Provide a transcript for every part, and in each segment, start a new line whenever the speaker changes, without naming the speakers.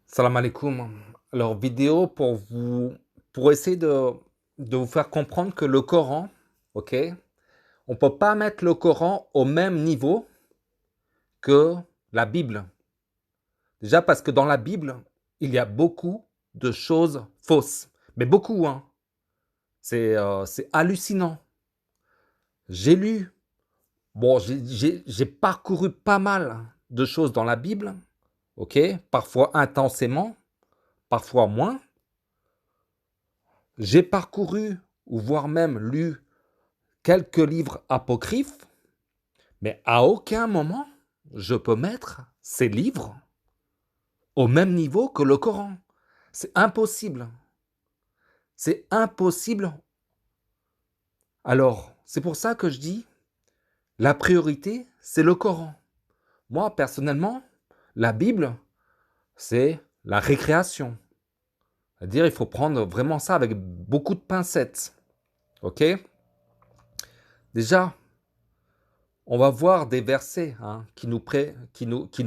Salam alaikum. Alors, vidéo pour essayer de vous faire comprendre que le Coran, ok, on ne peut pas mettre le Coran au même niveau que la Bible. Déjà parce que dans la Bible, il y a beaucoup de choses fausses. Mais beaucoup, hein. C'est hallucinant. J'ai lu, bon, j'ai parcouru pas mal de choses dans la Bible, ok, parfois intensément, parfois moins. J'ai parcouru, ou voire même lu, quelques livres apocryphes, mais à aucun moment je peux mettre ces livres au même niveau que le Coran. C'est impossible. C'est impossible. Alors, c'est pour ça que je dis, la priorité, c'est le Coran. Moi, personnellement, la Bible, c'est la récréation. C'est-à-dire, il faut prendre vraiment ça avec beaucoup de pincettes. Ok? Déjà, on va voir des versets qui nous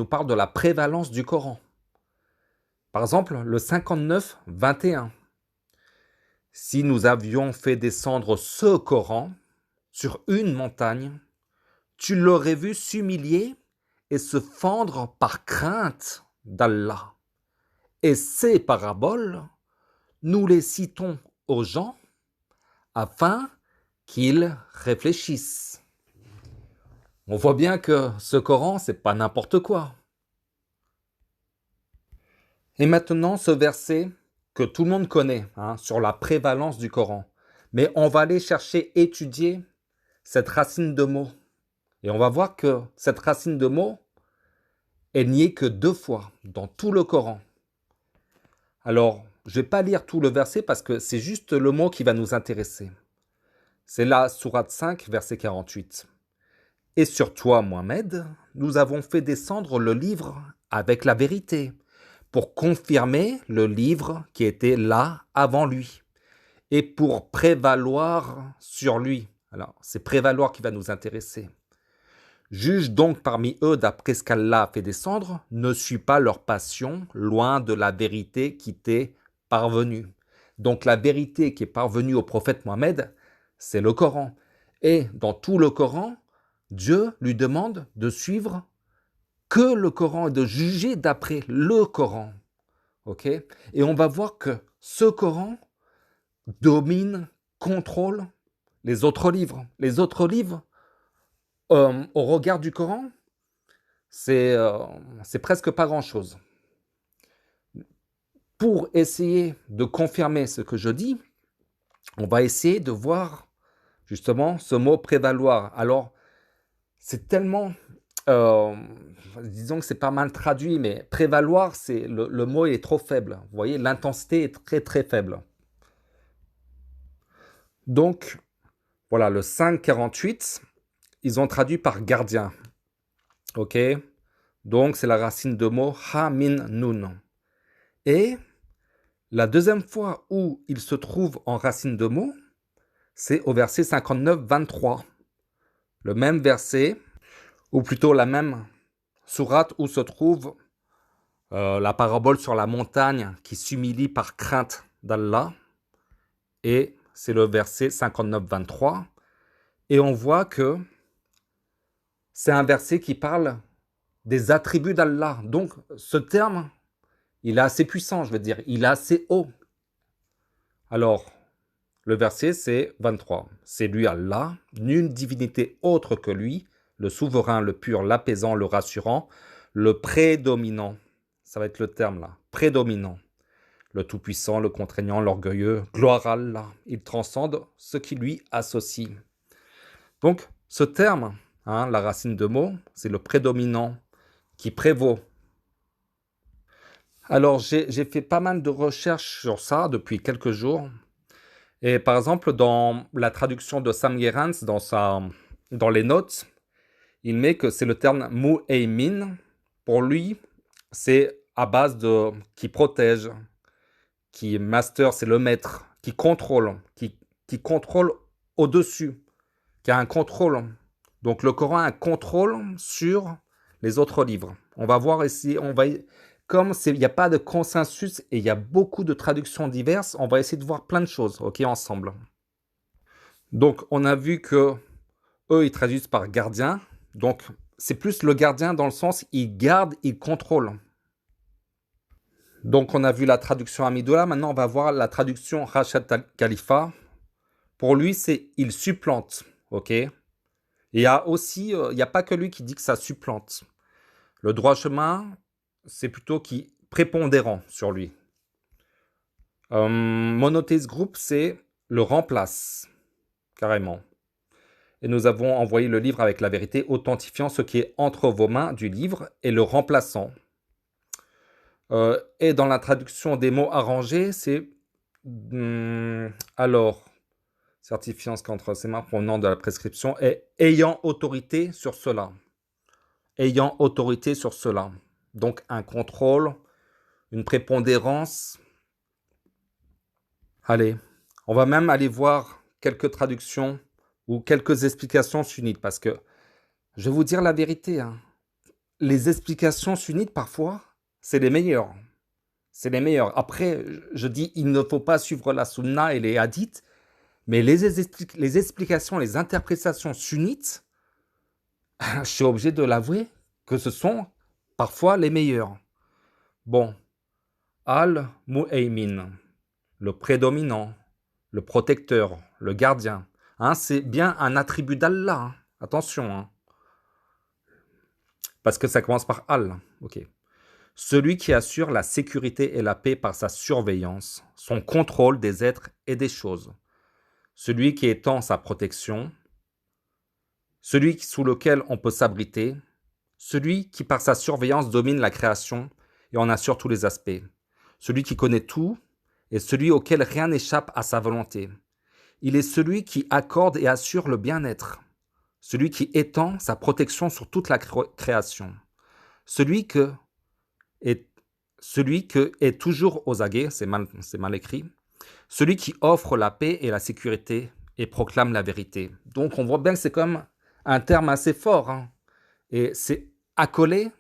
parlent de la prévalence du Coran. Par exemple, le 59, 21. Si nous avions fait descendre ce Coran sur une montagne, tu l'aurais vu s'humilier et se fendre par crainte d'Allah. Et ces paraboles, nous les citons aux gens afin qu'ils réfléchissent. On voit bien que ce Coran, c'est pas n'importe quoi. Et maintenant, ce verset que tout le monde connaît, hein, sur la prévalence du Coran. Mais on va aller chercher, étudier cette racine de mots. Et on va voir que cette racine de mots est niée que 2 fois dans tout le Coran. Alors, je ne vais pas lire tout le verset parce que c'est juste le mot qui va nous intéresser. C'est la sourate 5, verset 48. Et sur toi, Mohammed, nous avons fait descendre le livre avec la vérité, pour confirmer le livre qui était là avant lui, et pour prévaloir sur lui. Alors, c'est prévaloir qui va nous intéresser. Juge donc parmi eux d'après ce qu'Allah a fait descendre, ne suis pas leur passion, loin de la vérité qui t'est parvenue. Donc la vérité qui est parvenue au prophète Mohammed, c'est le Coran. Et dans tout le Coran, Dieu lui demande de suivre que le Coran et de juger d'après le Coran. Ok? Et on va voir que ce Coran domine, contrôle les autres livres. Les autres livres, au regard du Coran, c'est presque pas grand-chose. Pour essayer de confirmer ce que je dis, on va essayer de voir justement ce mot prévaloir. Alors, c'est tellement, euh, disons que c'est pas mal traduit, mais prévaloir, c'est le mot est trop faible. Vous voyez, l'intensité est très très faible. Donc, voilà, le 5,48, ils ont traduit par gardien. Ok? Donc, c'est la racine de mot ha min nun. Et la deuxième fois où il se trouve en racine de mot, c'est au verset 59, 23. Le même verset, ou plutôt la même sourate où se trouve la parabole sur la montagne qui s'humilie par crainte d'Allah. Et c'est le verset 59, 23. Et on voit que c'est un verset qui parle des attributs d'Allah. Donc, ce terme, il est assez puissant, je veux dire, il est assez haut. Alors, le verset, c'est 23. C'est lui Allah, nulle divinité autre que lui, le souverain, le pur, l'apaisant, le rassurant, le prédominant. Ça va être le terme là, prédominant. Le tout-puissant, le contraignant, l'orgueilleux, gloire à Allah. Il transcende ce qui lui associe. Donc, ce terme, hein, la racine de mot, c'est le prédominant qui prévaut. Alors, j'ai fait pas mal de recherches sur ça depuis quelques jours. Et par exemple, dans la traduction de Sam Gerrans, dans les notes, il met que c'est le terme mu'aymin. Pour lui, c'est à base de qui protège, qui master, c'est le maître, qui contrôle au-dessus, qui a un contrôle. Donc le Coran a un contrôle sur les autres livres. On va voir ici, comme il n'y a pas de consensus et il y a beaucoup de traductions diverses, on va essayer de voir plein de choses, ok, ensemble. Donc, on a vu que eux, ils traduisent par gardien. Donc, c'est plus le gardien dans le sens, il garde, il contrôle. Donc, on a vu la traduction Amidullah. Maintenant, on va voir la traduction Rachad Khalifa. Pour lui, c'est il supplante, ok. Et il y a aussi, il n'y a pas que lui qui dit que ça supplante. Le droit chemin, c'est plutôt qui prépondérant sur lui. Monotheist Group, c'est le remplace, carrément. Et nous avons envoyé le livre avec la vérité, authentifiant ce qui est entre vos mains du livre et le remplaçant. Et dans la traduction des mots arrangés, c'est alors, certifiant ce qu'entre ses mains provenant de la prescription et ayant autorité sur cela. Ayant autorité sur cela. Donc un contrôle, une prépondérance. Allez, on va même aller voir quelques traductions ou quelques explications sunnites, parce que je vais vous dire la vérité, hein, les explications sunnites, parfois, c'est les meilleures. C'est les meilleures. Après, je dis, il ne faut pas suivre la sunna et les hadiths, mais les explications, les interprétations sunnites, je suis obligé de l'avouer que ce sont parfois les meilleures. Bon, Al-Mu'aymin, le prédominant, le protecteur, le gardien, hein, c'est bien un attribut d'Allah, hein. Attention, hein. Parce que ça commence par Al, ok. Celui qui assure la sécurité et la paix par sa surveillance, son contrôle des êtres et des choses. Celui qui étend sa protection, celui sous lequel on peut s'abriter, celui qui par sa surveillance domine la création et en assure tous les aspects, celui qui connaît tout et celui auquel rien n'échappe à sa volonté. Il est celui qui accorde et assure le bien-être, celui qui étend sa protection sur toute la création, celui que est toujours aux aguets, c'est mal écrit, celui qui offre la paix et la sécurité et proclame la vérité. Donc on voit bien que c'est comme un terme assez fort, hein, et c'est accolé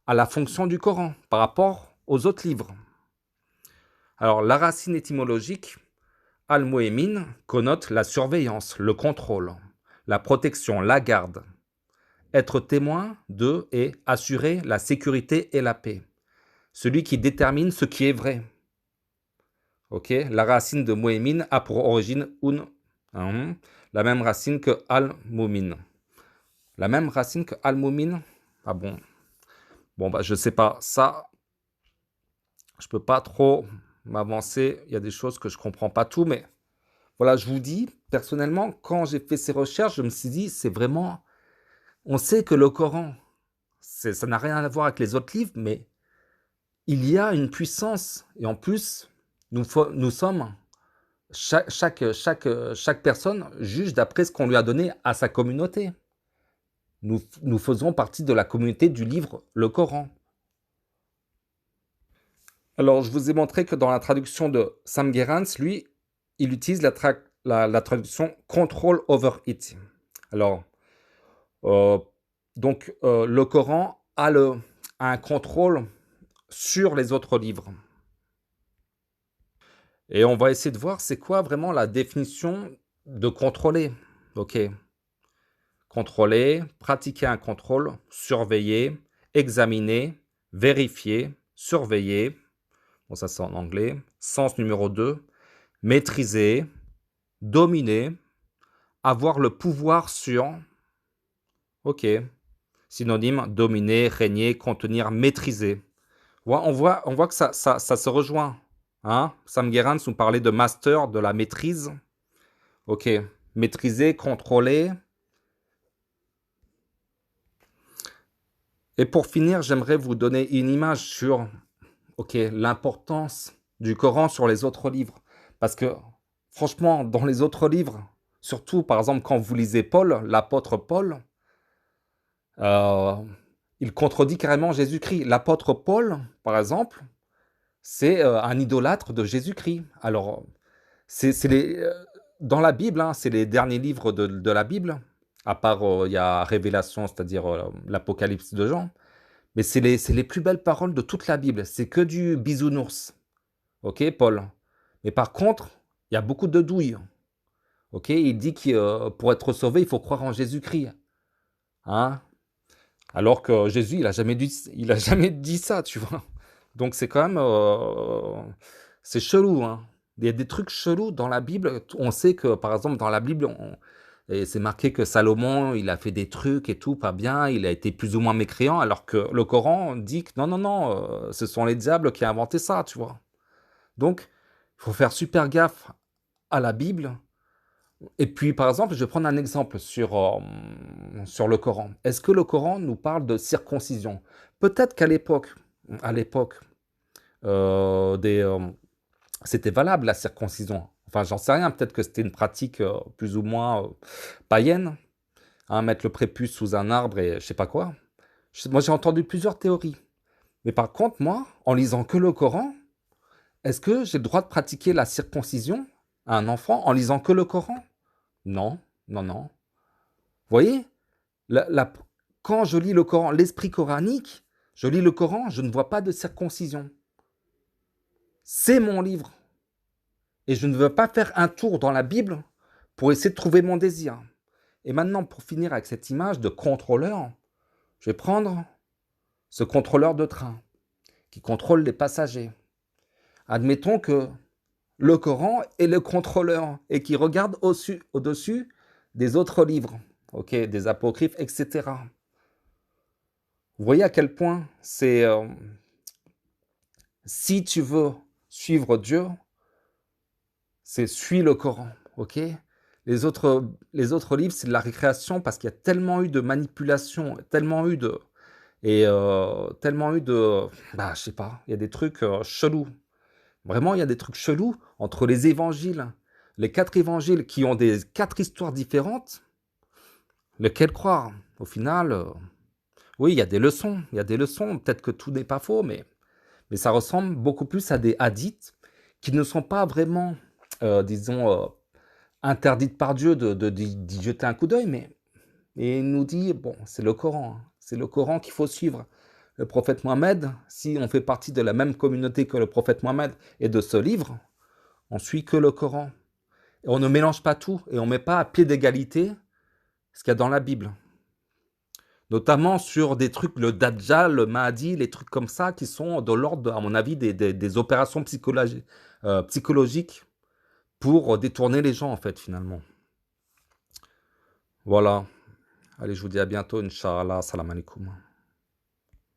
à la fonction du Coran par rapport aux autres livres. Alors la racine étymologique, al-mu'min, connote la surveillance, le contrôle, la protection, la garde, être témoin de et assurer la sécurité et la paix, celui qui détermine ce qui est vrai. Ok, la racine de mu'min a pour origine la même racine que al-mu'min. La même racine que al-mu'min. Ah bon. Bon, bah, je sais pas. Ça, je peux pas trop m'avancer. Il y a des choses que je comprends pas tout, mais voilà, je vous dis, personnellement, quand j'ai fait ces recherches, je me suis dit, c'est vraiment. On sait que le Coran, ça n'a rien à voir avec les autres livres, mais il y a une puissance. Et en plus, nous sommes. Chaque personne juge d'après ce qu'on lui a donné à sa communauté. Nous faisons partie de la communauté du livre, le Coran. Alors, je vous ai montré que dans la traduction de Sam Gerrans, lui, il utilise la traduction Control over it. Alors, le Coran a un contrôle sur les autres livres. Et on va essayer de voir c'est quoi vraiment la définition de contrôler. Ok. Contrôler, pratiquer un contrôle, surveiller, examiner, vérifier, surveiller. Bon, ça c'est en anglais. Sens numéro 2. Maîtriser, dominer, avoir le pouvoir sur. Ok. Synonyme, dominer, régner, contenir, maîtriser. On voit que ça se rejoint. Hein? Sam Gerrans nous parlait de master, de la maîtrise. Ok. Maîtriser, contrôler. Et pour finir, j'aimerais vous donner une image sur l'importance du Coran sur les autres livres. Parce que, franchement, dans les autres livres, surtout, par exemple, quand vous lisez Paul, l'apôtre Paul, il contredit carrément Jésus-Christ. L'apôtre Paul, par exemple, c'est un idolâtre de Jésus-Christ. Alors, dans la Bible, hein, c'est les derniers livres de la Bible, à part il y a Révélation, c'est-à-dire l'Apocalypse de Jean. Mais c'est les plus belles paroles de toute la Bible. C'est que du bisounours. Ok, Paul? Mais par contre, il y a beaucoup de douilles. Ok, il dit que pour être sauvé, il faut croire en Jésus-Christ. Hein? Alors que Jésus, il a jamais dit ça, tu vois. Donc c'est quand même, c'est chelou, hein. Il y a des trucs chelous dans la Bible. On sait que, par exemple, dans la Bible, et c'est marqué que Salomon, il a fait des trucs et tout, pas bien, il a été plus ou moins mécréant, alors que le Coran dit que non, non, non, ce sont les diables qui ont inventé ça, tu vois. Donc, il faut faire super gaffe à la Bible. Et puis, par exemple, je vais prendre un exemple sur le Coran. Est-ce que le Coran nous parle de circoncision? Peut-être à l'époque, des, c'était valable la circoncision. Enfin, j'en sais rien, peut-être que c'était une pratique plus ou moins païenne, hein, mettre le prépuce sous un arbre et je sais pas quoi. Moi, j'ai entendu plusieurs théories. Mais par contre, moi, en lisant que le Coran, est-ce que j'ai le droit de pratiquer la circoncision à un enfant en lisant que le Coran? Non, non, non. Vous voyez, la- la- quand je lis le Coran, l'esprit coranique, je lis le Coran, je ne vois pas de circoncision. C'est mon livre. Et je ne veux pas faire un tour dans la Bible pour essayer de trouver mon désir. Et maintenant, pour finir avec cette image de contrôleur, je vais prendre ce contrôleur de train qui contrôle les passagers. Admettons que le Coran est le contrôleur et qui regarde au-dessus des autres livres, ok, des apocryphes, etc. Vous voyez à quel point c'est... si tu veux suivre Dieu, c'est suis le Coran, ok? Les autres livres, c'est de la récréation parce qu'il y a tellement eu de manipulation, tellement eu de, bah, je sais pas, il y a des trucs chelous. Vraiment, il y a des trucs chelous entre les évangiles, les 4 évangiles qui ont des 4 histoires différentes. Lesquelles croire? Au final, oui, il y a des leçons. Peut-être que tout n'est pas faux, mais ça ressemble beaucoup plus à des hadiths qui ne sont pas vraiment, disons, interdites par Dieu d'y jeter un coup d'œil, mais et il nous dit, bon, c'est le Coran, hein, c'est le Coran qu'il faut suivre. Le prophète Mohammed, si on fait partie de la même communauté que le prophète Mohammed et de ce livre, on suit que le Coran. Et on ne mélange pas tout et on ne met pas à pied d'égalité ce qu'il y a dans la Bible. Notamment sur des trucs, le Dajjal, le Mahdi, les trucs comme ça qui sont de l'ordre, à mon avis, des opérations psychologiques pour détourner les gens, en fait, finalement. Voilà. Allez, je vous dis à bientôt, Inch'Allah. Salam alaikum.